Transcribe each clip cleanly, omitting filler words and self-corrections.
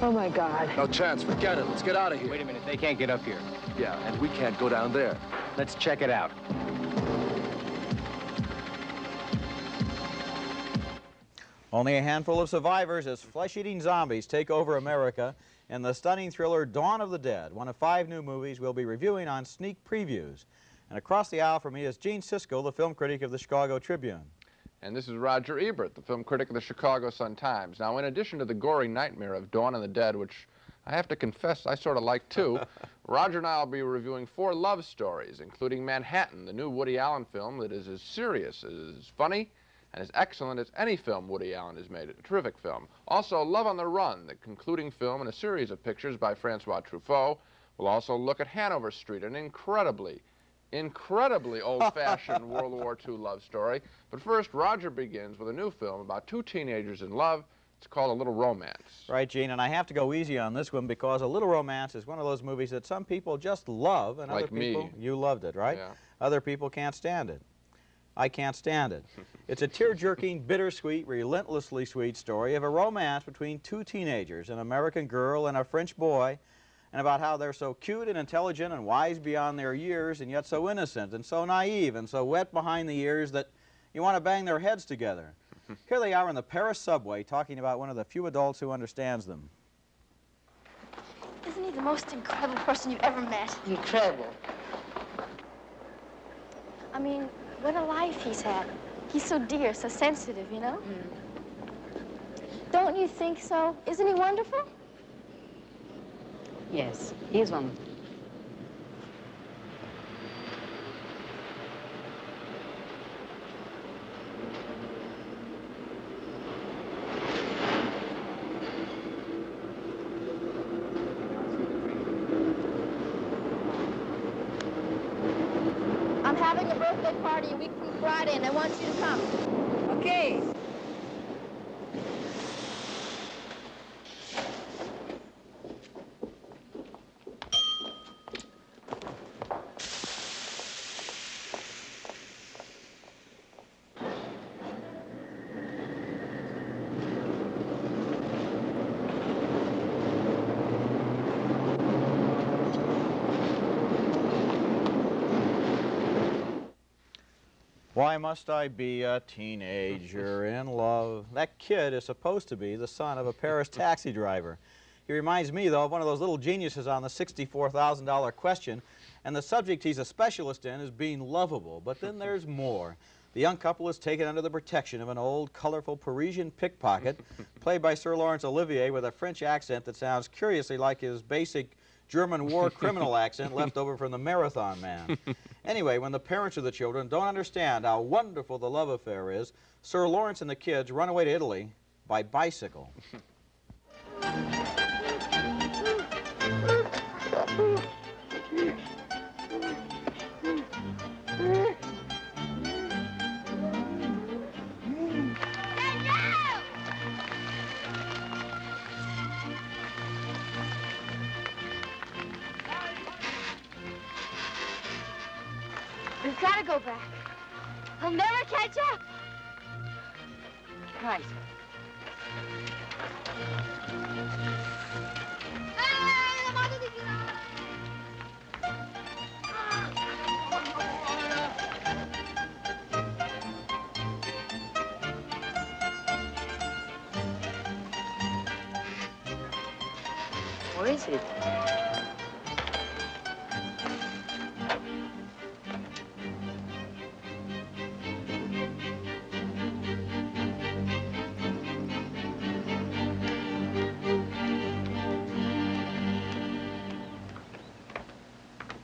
Oh, my God. No chance. Forget it. Let's get out of here. Wait a minute. They can't get up here. Yeah, and we can't go down there. Let's check it out. Only a handful of survivors as flesh-eating zombies take over America in the stunning thriller Dawn of the Dead, one of 5 new movies we'll be reviewing on Sneak Previews. And across the aisle from me is Gene Siskel, the film critic of the Chicago Tribune. And this is Roger Ebert, the film critic of the Chicago Sun-Times. Now, in addition to the gory nightmare of Dawn of the Dead, which I have to confess I sort of like too, Roger and I will be reviewing 4 love stories, including Manhattan, the new Woody Allen film that is as serious, as funny, and as excellent as any film Woody Allen has made. A terrific film. Also, Love on the Run, the concluding film in a series of pictures by Francois Truffaut. We'll also look at Hanover Street, an incredibly old-fashioned World War II love story. But first, Roger begins with a new film about 2 teenagers in love. It's called A Little Romance. Right, Gene, and I have to go easy on this one because A Little Romance is one of those movies that some people just love, and like other people, me. You loved it, right? Yeah. Other people can't stand it. I can't stand it. It's a tear-jerking, bittersweet, relentlessly sweet story of a romance between 2 teenagers, an American girl and a French boy, and about how they're so cute and intelligent and wise beyond their years and yet so innocent and so naive and so wet behind the ears that you want to bang their heads together. Here they are in the Paris subway talking about one of the few adults who understands them. Isn't he the most incredible person you've ever met? Incredible. I mean, what a life he's had. He's so dear, so sensitive, you know? Don't you think so? Isn't he wonderful? Yes, he's wonderful. I'm having a birthday party a week from Friday, and I want you to come. Okay. Why must I be a teenager in love? That kid is supposed to be the son of a Paris taxi driver. He reminds me, though, of one of those little geniuses on the $64,000 question, and the subject he's a specialist in is being lovable. But then there's more. The young couple is taken under the protection of an old, colorful Parisian pickpocket, played by Sir Laurence Olivier with a French accent that sounds curiously like his basic German war criminal accent left over from the Marathon Man. Anyway, when the parents of the children don't understand how wonderful the love affair is, Sir Lawrence and the kids run away to Italy by bicycle. We've got to go back. He'll never catch up. Right. Where is it?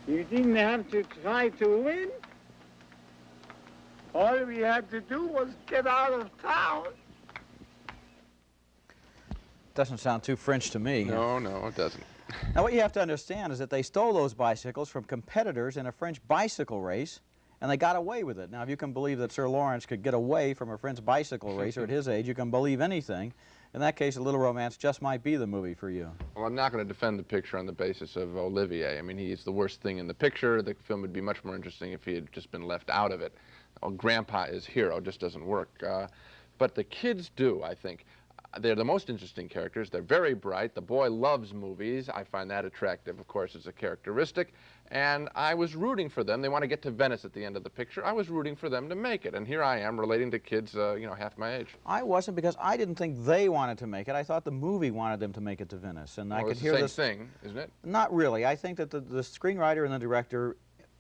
You didn't have to try to win. All we had to do was get out of town. Doesn't sound too French to me. No, no, it doesn't. Now, what you have to understand is that they stole those bicycles from competitors in a French bicycle race, and they got away with it. Now, if you can believe that Sir Lawrence could get away from a French bicycle racer at his age, you can believe anything. In that case, A Little Romance just might be the movie for you. Well, I'm not going to defend the picture on the basis of Olivier. I mean, he's the worst thing in the picture. The film would be much more interesting if he had just been left out of it. Oh, Grandpa is hero just doesn't work. But the kids do, I think. They're the most interesting characters. They're very bright. The boy loves movies. I find that attractive, of course, as a characteristic. And I was rooting for them. They want to get to Venice at the end of the picture. I was rooting for them to make it. And here I am relating to kids, you know, half my age. I wasn't, because I didn't think they wanted to make it. I thought the movie wanted them to make it to Venice. And Well, I could it's hear the same this thing, isn't it? Not really. I think that the screenwriter and the director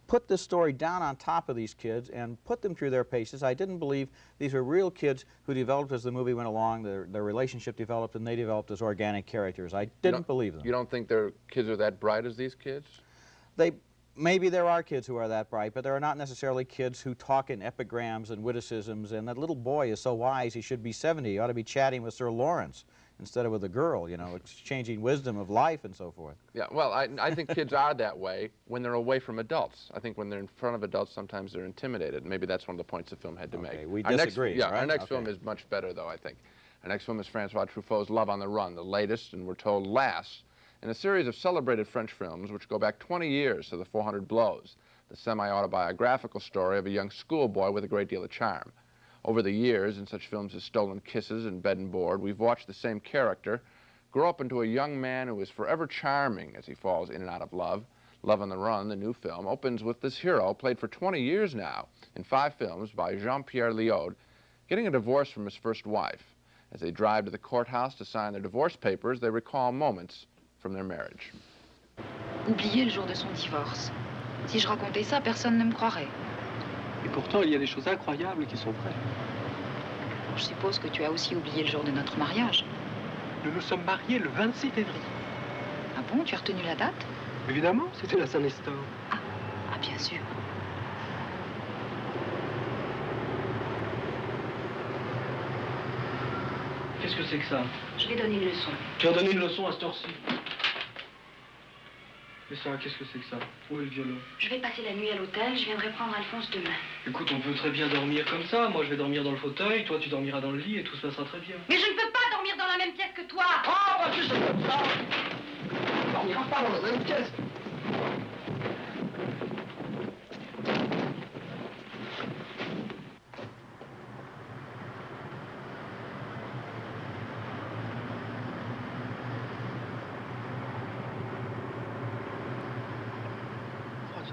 put this story down on top of these kids and put them through their paces. I didn't believe these were real kids who developed as the movie went along. Their relationship developed, and they developed as organic characters. I didn't believe them. You don't think their kids are that bright as these kids? Maybe there are kids who are that bright, but there are not necessarily kids who talk in epigrams and witticisms, and that little boy is so wise he should be 70. He ought to be chatting with Sir Lawrence instead of with a girl, you know, exchanging wisdom of life and so forth. Yeah, well, I think kids are that way when they're away from adults. I think when they're in front of adults, sometimes they're intimidated. Maybe that's one of the points the film had to make. We disagree, right? Our next film is much better, though, I think. Our next film is Francois Truffaut's Love on the Run, the latest, and we're told last, in a series of celebrated French films which go back 20 years to the 400 Blows, the semi-autobiographical story of a young schoolboy with a great deal of charm. Over the years, in such films as Stolen Kisses and Bed and Board, we've watched the same character grow up into a young man who is forever charming as he falls in and out of love. Love on the Run, the new film, opens with this hero, played for 20 years now in 5 films by Jean-Pierre Léaud, getting a divorce from his first wife. As they drive to the courthouse to sign their divorce papers, they recall moments from their marriage. Oubliez le jour de son divorce. Si je racontais ça, personne ne me croirait. Et pourtant, il y a des choses incroyables qui sont vraies. Je suppose que tu as aussi oublié le jour de notre mariage. Nous nous sommes mariés le 26 février. Ah bon, tu as retenu la date? Évidemment, c'était la Saint-Nestor. Ah, bien sûr. Qu'est-ce que c'est que ça? Je vais donner une leçon. Tu as donné une leçon à cette heure-ci. Et ça, qu'est-ce que c'est que ça? Où est le violon? Je vais passer la nuit à l'hôtel, je viendrai prendre Alphonse demain. Écoute, on peut très bien dormir comme ça. Moi, je vais dormir dans le fauteuil, toi, tu dormiras dans le lit et tout se passera très bien. Mais je ne peux pas dormir dans la même pièce que toi! Ah, bah tu sais comme ça! On dormira pas dans la même pièce.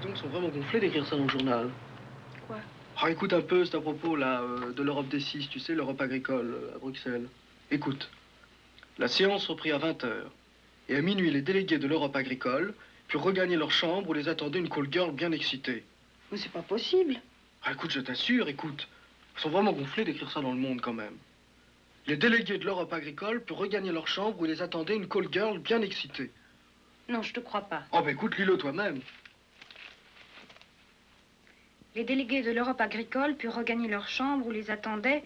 Ils sont vraiment gonflés d'écrire ça dans le journal. Quoi? Ah, écoute un peu, c'est à propos là, de l'Europe des 6, tu sais, l'Europe agricole à Bruxelles. Écoute, la séance reprit à 20h. Et à minuit, les délégués de l'Europe agricole purent regagner leur chambre où les attendait une call girl bien excitée. Mais c'est pas possible. Ah, écoute, je t'assure, écoute. Ils sont vraiment gonflés d'écrire ça dans le Monde quand même. Les délégués de l'Europe agricole purent regagner leur chambre où les attendait une call girl bien excitée. Non, je te crois pas. Oh, ben écoute, lis-le toi-même. Les délégués de l'Europe agricole purent regagner leur chambre où les attendait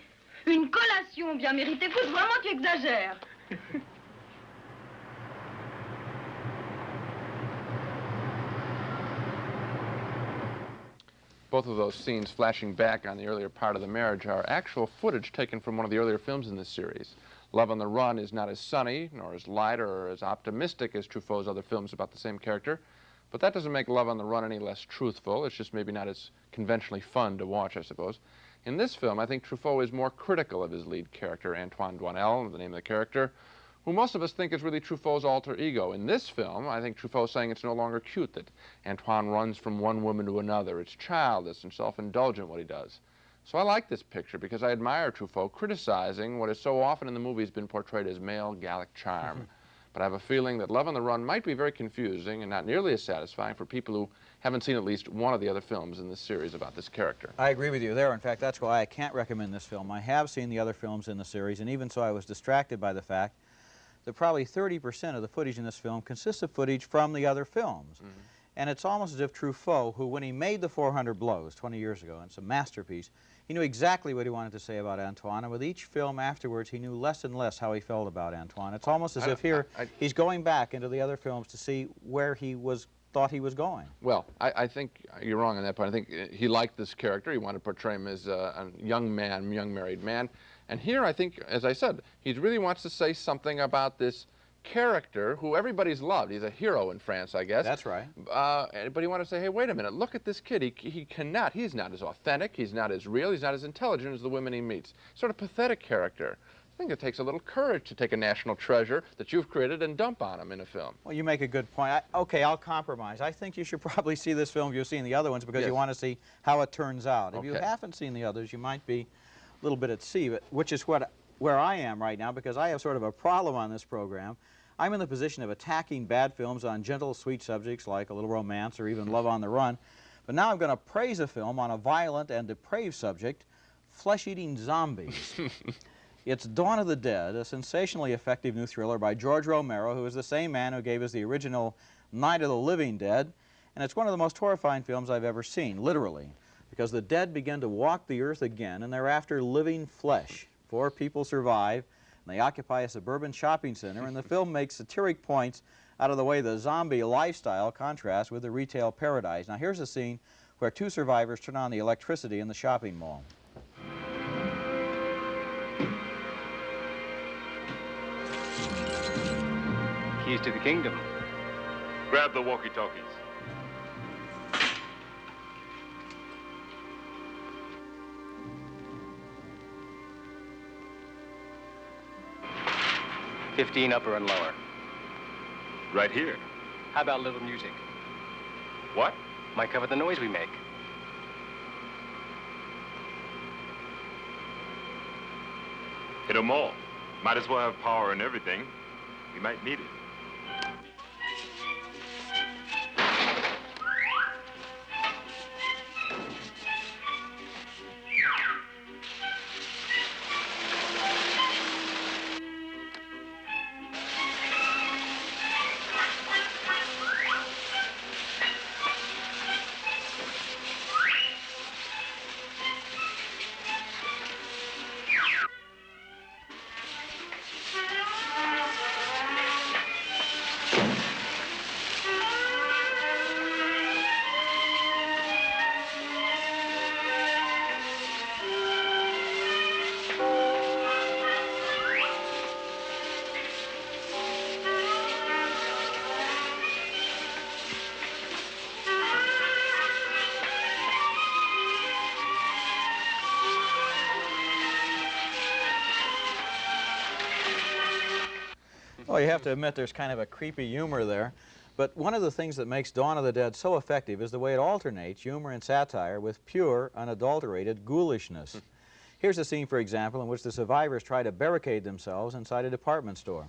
une collation bien méritée. Écoute, vraiment, tu exagères. Both of those scenes flashing back on the earlier part of the marriage are actual footage taken from one of the earlier films in this series. Love on the Run is not as sunny, nor as light, or as optimistic as Truffaut's other films about the same character, but that doesn't make Love on the Run any less truthful. It's just maybe not as conventionally fun to watch, I suppose. In this film, I think Truffaut is more critical of his lead character, Antoine Doinel, the name of the character, who most of us think is really Truffaut's alter ego. In this film, I think Truffaut's saying it's no longer cute that Antoine runs from one woman to another. It's childish and self-indulgent what he does. So I like this picture because I admire Truffaut criticizing what is so often in the movies been portrayed as male Gallic charm. But I have a feeling that Love on the Run might be very confusing and not nearly as satisfying for people who haven't seen at least one of the other films in this series about this character. I agree with you there. In fact, that's why I can't recommend this film. I have seen the other films in the series, and even so I was distracted by the fact that probably 30% of the footage in this film consists of footage from the other films. And it's almost as if Truffaut, who when he made The 400 Blows 20 years ago, and it's a masterpiece, he knew exactly what he wanted to say about Antoine, and with each film afterwards, he knew less and less how he felt about Antoine. It's almost as if here he's going back into the other films to see where he thought he was going. Well, I think you're wrong on that point. I think he liked this character. He wanted to portray him as a young man, young married man. And here, I think, as I said, he really wants to say something about this character who everybody's loved. He's a hero in France, I guess. That's right. But he wanted to say, hey, wait a minute, look at this kid. He's not as authentic, he's not as real, he's not as intelligent as the women he meets. Sort of pathetic character. I think it takes a little courage to take a national treasure that you've created and dump on him in a film. Well, you make a good point. Okay, I'll compromise. I think you should probably see this film if you've seen the other ones because you want to see how it turns out. If you haven't seen the others, you might be a little bit at sea, which is where I am right now because I have sort of a problem on this program. I'm in the position of attacking bad films on gentle, sweet subjects like A Little Romance or even Love on the Run. But now I'm going to praise a film on a violent and depraved subject, flesh-eating zombies. It's Dawn of the Dead, a sensationally effective new thriller by George Romero, who is the same man who gave us the original Night of the Living Dead. And it's one of the most horrifying films I've ever seen, literally, because the dead begin to walk the earth again, and they're after living flesh. 4 people survive. They occupy a suburban shopping center, and the film makes satiric points out of the way the zombie lifestyle contrasts with the retail paradise. Now, here's a scene where 2 survivors turn on the electricity in the shopping mall. Keys to the kingdom. Grab the walkie-talkies. $15 upper and lower. Right here. How about a little music? What? Might cover the noise we make. Hit 'em all. Might as well have power and everything. We might need it. Well, you have to admit there's kind of a creepy humor there. But one of the things that makes Dawn of the Dead so effective is the way it alternates humor and satire with pure, unadulterated ghoulishness. Here's a scene, for example, in which the survivors try to barricade themselves inside a department store.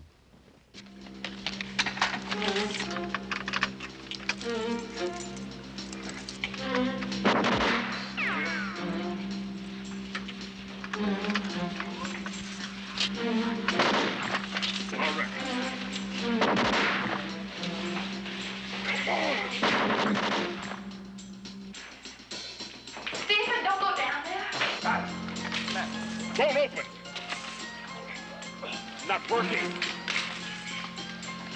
Stephen, don't go down there. Won't open. Not working.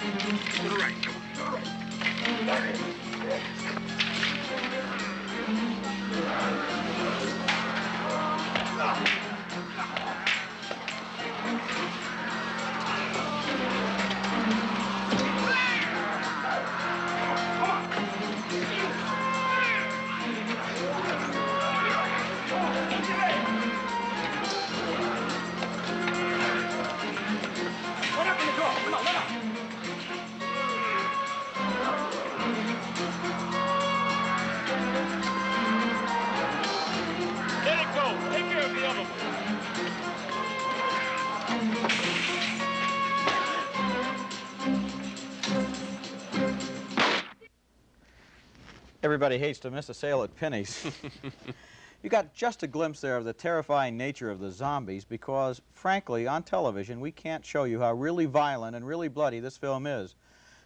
To the right. Let it go. Take care of the other one. Everybody hates to miss a sale at Penny's. You got just a glimpse there of the terrifying nature of the zombies because, frankly, on television, we can't show you how really violent and really bloody this film is.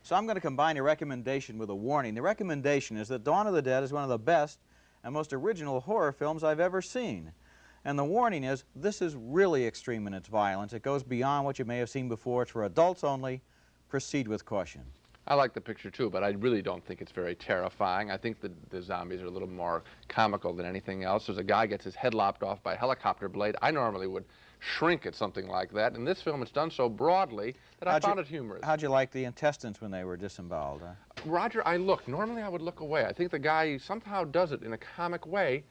So I'm going to combine a recommendation with a warning. The recommendation is that Dawn of the Dead is one of the best and most original horror films I've ever seen. And the warning is, this is really extreme in its violence. It goes beyond what you may have seen before. It's for adults only. Proceed with caution. I like the picture too, but I really don't think it's very terrifying. I think the zombies are a little more comical than anything else. There's a guy gets his head lopped off by a helicopter blade. I normally would shrink at something like that. In this film, it's done so broadly that I found it humorous. How'd you like the intestines when they were disemboweled? Roger, I looked. Normally, I would look away. I think the guy somehow does it in a comic way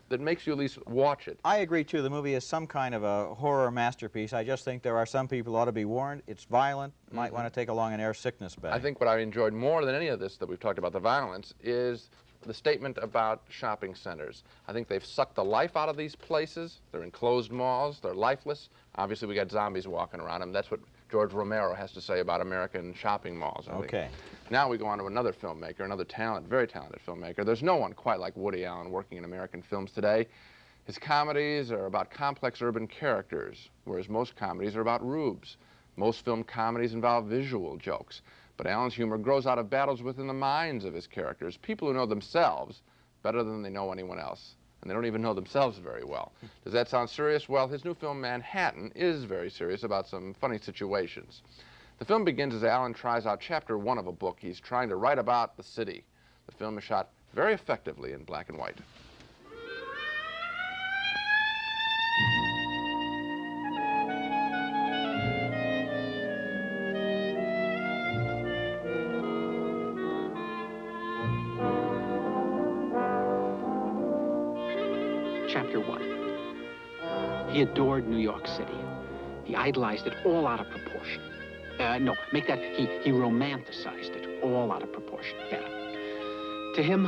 that makes you at least watch it. I agree, too. The movie is some kind of a horror masterpiece. I just think there are some people who ought to be warned. It's violent. Might want to take along an air sickness bag. I think what I enjoyed more than any of this that we've talked about, the violence, is the statement about shopping centers. I think they've sucked the life out of these places. They're enclosed malls. They're lifeless. Obviously, we got zombies walking around them. That's what George Romero has to say about American shopping malls, I think. Okay. Now we go on to another filmmaker, another very talented filmmaker. There's no one quite like Woody Allen working in American films today. His comedies are about complex urban characters, whereas most comedies are about rubes. Most film comedies involve visual jokes. But Allen's humor grows out of battles within the minds of his characters, people who know themselves better than they know anyone else. And they don't even know themselves very well. Does that sound serious? Well, his new film, Manhattan, is very serious about some funny situations. The film begins as Allen tries out chapter 1 of a book he's trying to write about the city. The film is shot very effectively in black and white. Chapter 1. He adored New York City. He idolized it all out of proportion. No, make that, he romanticized it all out of proportion. Better. To him,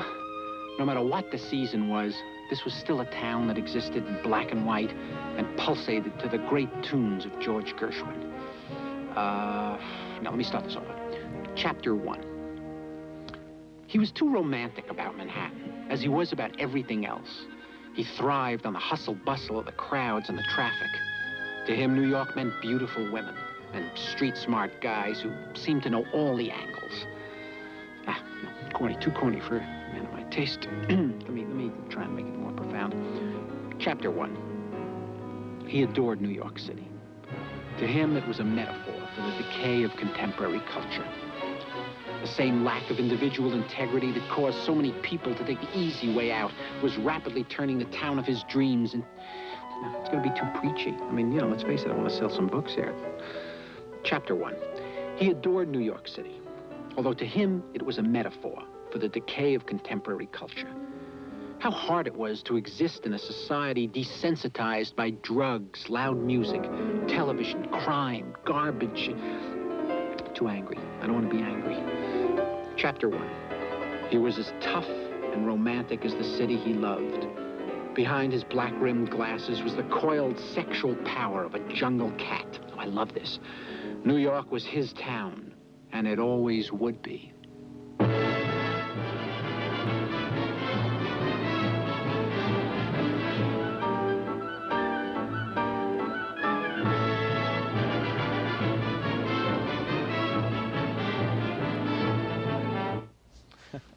no matter what the season was, this was still a town that existed in black and white and pulsated to the great tunes of George Gershwin. Now, let me start this over. Chapter 1. He was too romantic about Manhattan, as he was about everything else. He thrived on the hustle-bustle of the crowds and the traffic. To him, New York meant beautiful women and street-smart guys who seemed to know all the angles. No, corny, too corny for a man of my taste. Let me try and make it more profound. Chapter 1. He adored New York City. To him, it was a metaphor for the decay of contemporary culture. The same lack of individual integrity that caused so many people to take the easy way out was rapidly turning the town of his dreams into... It's going to be too preachy. I mean, let's face it, I want to sell some books here. Chapter 1. He adored New York City, although to him it was a metaphor for the decay of contemporary culture. How hard it was to exist in a society desensitized by drugs, loud music, television, crime, garbage. Too angry. I don't want to be angry. Chapter 1. He was as tough and romantic as the city he loved. Behind his black-rimmed glasses was the coiled sexual power of a jungle cat. Oh, I love this. New York was his town, and it always would be.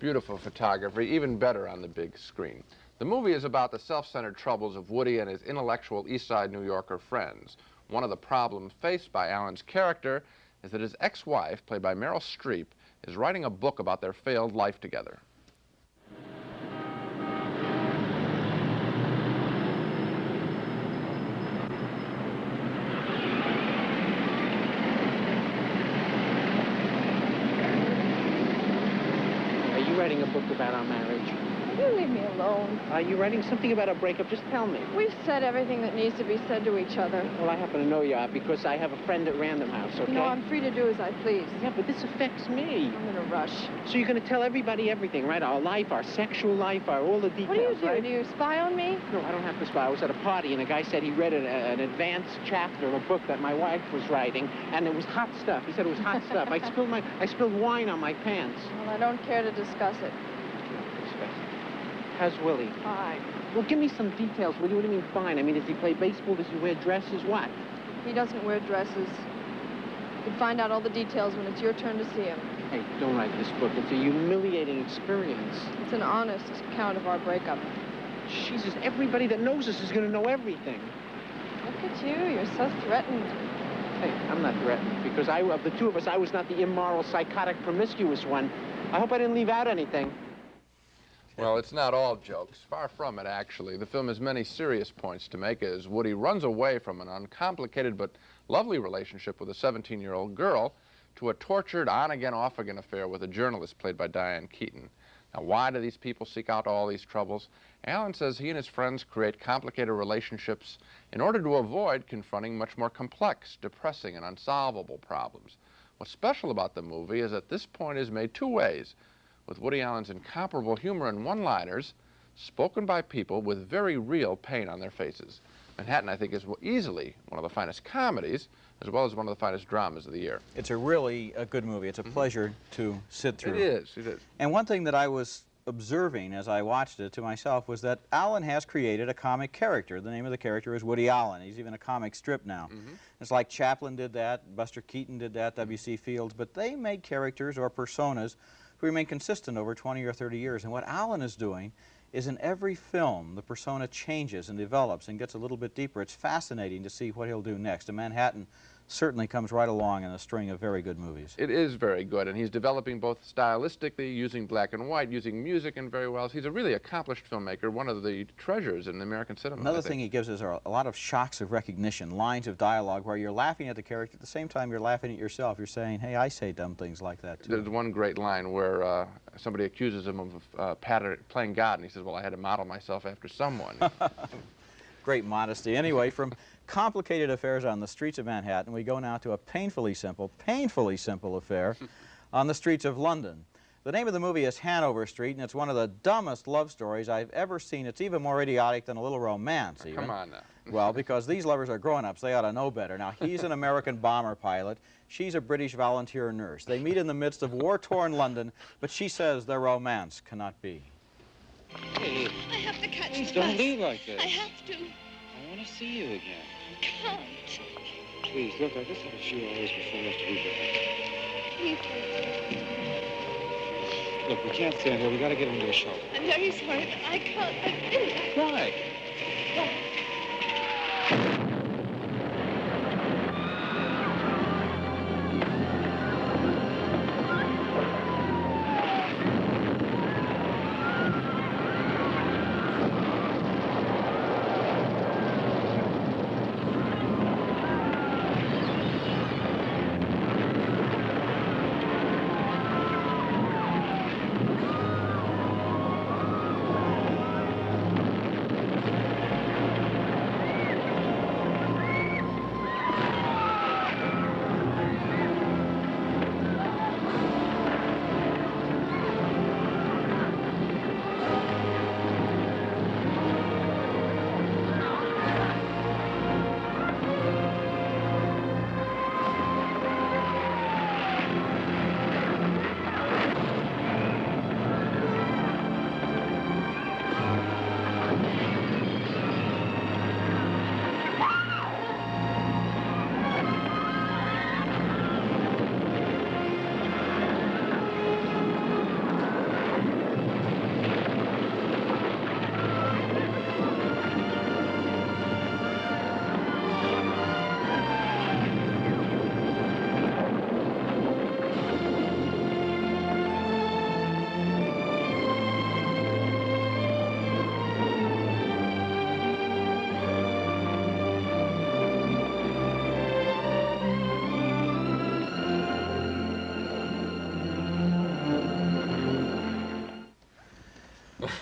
Beautiful photography, even better on the big screen. The movie is about the self-centered troubles of Woody and his intellectual East Side New Yorker friends. One of the problems faced by Allen's character is that his ex-wife, played by Meryl Streep, is writing a book about their failed life together. Are you writing a book about our marriage? You leave me alone. Are you writing something about our breakup? Just tell me. We've said everything that needs to be said to each other. Well, I happen to know you are because I have a friend at Random House, okay? You know, I'm free to do as I please. Yeah, but this affects me. I'm in a rush. So you're going to tell everybody everything, right? Our life, our sexual life, all the details, What do you do? right? Do you spy on me? No, I don't have to spy. I was at a party, and a guy said he read an advanced chapter of a book that my wife was writing, and it was hot stuff. He said it was hot stuff. I spilled wine on my pants. Well, I don't care to discuss it. How's Willie? Fine. Well, give me some details. What do you mean fine? I mean, does he play baseball? Does he wear dresses? What? He doesn't wear dresses. You can find out all the details when it's your turn to see him. Hey, don't write this book. It's a humiliating experience. It's an honest account of our breakup. Jesus, everybody that knows us is going to know everything. Look at you. You're so threatened. Hey, I'm not threatened, because of the two of us, I was not the immoral, psychotic, promiscuous one. I hope I didn't leave out anything. Well, it's not all jokes. Far from it, actually. The film has many serious points to make as Woody runs away from an uncomplicated but lovely relationship with a 17-year-old girl to a tortured on-again, off-again affair with a journalist played by Diane Keaton. Now, why do these people seek out all these troubles? Alan says he and his friends create complicated relationships in order to avoid confronting much more complex, depressing, and unsolvable problems. What's special about the movie is that this point is made two ways, with Woody Allen's incomparable humor and one-liners spoken by people with very real pain on their faces. Manhattan, I think, is easily one of the finest comedies, as well as one of the finest dramas of the year. It's a really good movie. It's a pleasure to sit through. It is, it is. And one thing that I was observing as I watched it to myself was that Allen has created a comic character. The name of the character is Woody Allen. He's even a comic strip now. It's like Chaplin did that, Buster Keaton did that, W.C. Fields, but they made characters or personas who remain consistent over 20 or 30 years. And what Allen is doing is in every film, the persona changes and develops and gets a little bit deeper. It's fascinating to see what he'll do next. And Manhattan certainly comes right along in a string of very good movies. It is very good, and he's developing both stylistically, using black and white, using music, and very well. He's a really accomplished filmmaker, one of the treasures in American cinema. Another thing he gives us are a lot of shocks of recognition, lines of dialogue where you're laughing at the character at the same time you're laughing at yourself. You're saying, hey, I say dumb things like that too. There's one great line where somebody accuses him of playing God, and he says, well, I had to model myself after someone. Great modesty. Anyway, from complicated affairs on the streets of Manhattan, we go now to a painfully simple affair on the streets of London. The name of the movie is Hanover Street, and it's one of the dumbest love stories I've ever seen. It's even more idiotic than A Little Romance, even. Come on now. Well, because these lovers are grown-ups, they ought to know better. Now, he's an American bomber pilot. She's a British volunteer nurse. They meet in the midst of war-torn London, but she says their romance cannot be. Hey, I have to catch please the don't bus. leave like this. I have to. I want to see you again. I can't. Please, look, I just have a few hours before we have to leave. Please. Look, we can't stand here. We got to get into a show. I'm very sorry, but I can't. I really. Why?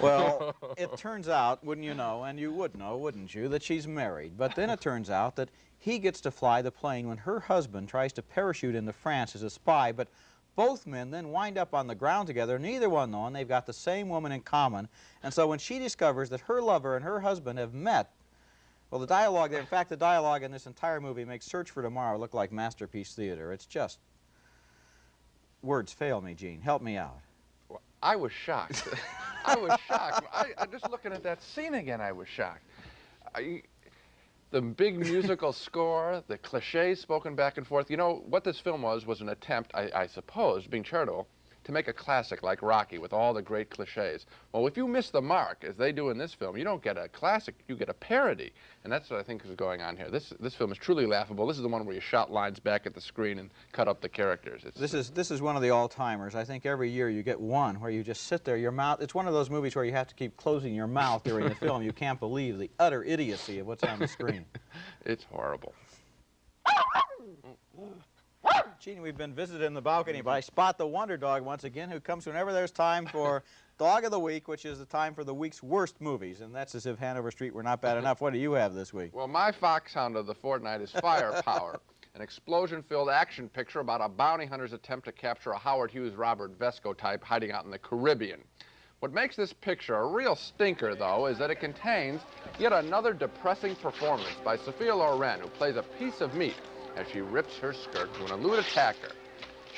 Well, it turns out, wouldn't you know, and you would know, wouldn't you, that she's married. But then it turns out that he gets to fly the plane when her husband tries to parachute into France as a spy, but both men then wind up on the ground together, neither one knowing they've got the same woman in common. And so when she discovers that her lover and her husband have met, well, the dialogue, in fact, the dialogue in this entire movie makes Search for Tomorrow look like Masterpiece Theater. It's just, words fail me, Gene. Help me out. Well, I was shocked. I was shocked. Just looking at that scene again, I was shocked. The The big musical score, the cliches spoken back and forth. You know, what this film was an attempt, I suppose, being charitable, to make a classic like Rocky with all the great cliches. Well, if you miss the mark, as they do in this film, you don't get a classic, you get a parody. And that's what I think is going on here. This film is truly laughable. This is the one where you shout lines back at the screen and cut up the characters. This is one of the all-timers. I think every year you get one where you just sit there, your mouth, it's one of those movies where you have to keep closing your mouth during the film. You can't believe the utter idiocy of what's on the screen. It's horrible. Gene, we've been visited in the balcony by Spot the Wonder Dog once again, who comes whenever there's time for Dog of the Week, which is the time for the week's worst movies, and that's as if Hanover Street were not bad enough. What do you have this week? Well, my foxhound of the fortnight is Firepower, an explosion-filled action picture about a bounty hunter's attempt to capture a Howard Hughes Robert Vesco type hiding out in the Caribbean. What makes this picture a real stinker, though, is that it contains yet another depressing performance by Sophia Loren, who plays a piece of meat as she rips her skirt to an elude attacker.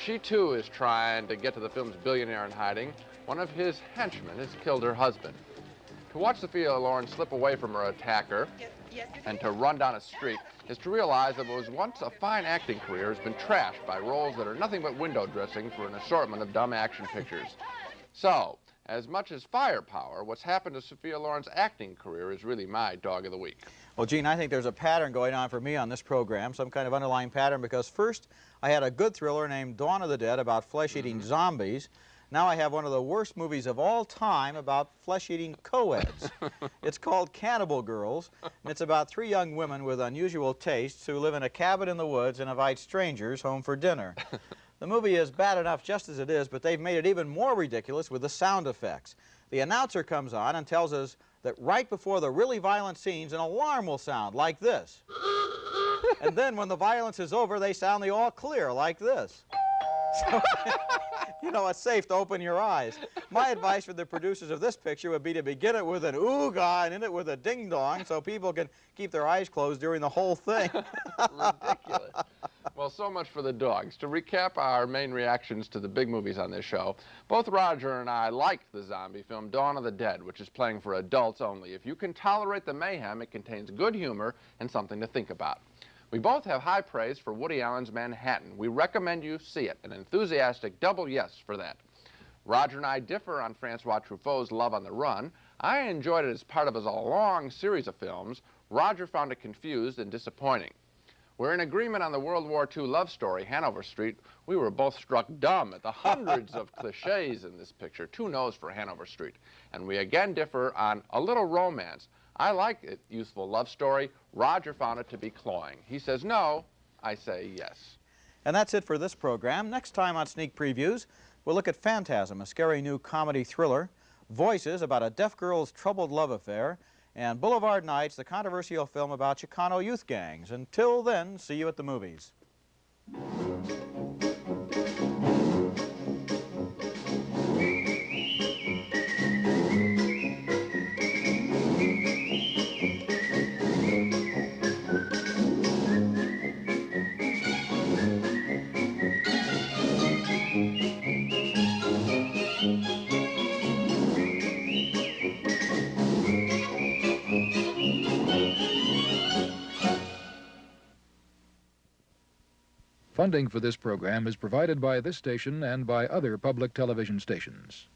She, too, is trying to get to the film's billionaire in hiding. One of his henchmen has killed her husband. To watch Sophia Loren slip away from her attacker and to run down a street is to realize that what was once a fine acting career has been trashed by roles that are nothing but window dressing for an assortment of dumb action pictures. So, as much as Firepower, what's happened to Sophia Loren's acting career is really my Dog of the Week. Well, Gene, I think there's a pattern going on for me on this program, some kind of underlying pattern, because first I had a good thriller named Dawn of the Dead about flesh-eating zombies. Now I have one of the worst movies of all time about flesh-eating co-eds. It's called Cannibal Girls, and it's about 3 young women with unusual tastes who live in a cabin in the woods and invite strangers home for dinner. The movie is bad enough just as it is, but they've made it even more ridiculous with the sound effects. The announcer comes on and tells us that right before the really violent scenes, an alarm will sound like this. And then when the violence is over, they sound the all clear like this. So, you know, it's safe to open your eyes. My advice for the producers of this picture would be to begin it with an ooga and end it with a ding-dong so people can keep their eyes closed during the whole thing. Ridiculous. Well, so much for the dogs. To recap our main reactions to the big movies on this show, both Roger and I liked the zombie film Dawn of the Dead, which is playing for adults only. If you can tolerate the mayhem, it contains good humor and something to think about. We both have high praise for Woody Allen's Manhattan. We recommend you see it, an enthusiastic double yes for that. Roger and I differ on Francois Truffaut's Love on the Run. I enjoyed it as part of a long series of films. Roger found it confused and disappointing. We're in agreement on the World War II love story, Hanover Street. We were both struck dumb at the hundreds of cliches in this picture. 2 no's for Hanover Street. And we again differ on A Little Romance. I like it, youthful love story. Roger found it to be cloying. He says no, I say yes. And that's it for this program. Next time on Sneak Previews, we'll look at Phantasm, a scary new comedy thriller, Voices, about a deaf girl's troubled love affair, and Boulevard Nights, the controversial film about Chicano youth gangs. Until then, see you at the movies. Funding for this program is provided by this station and by other public television stations.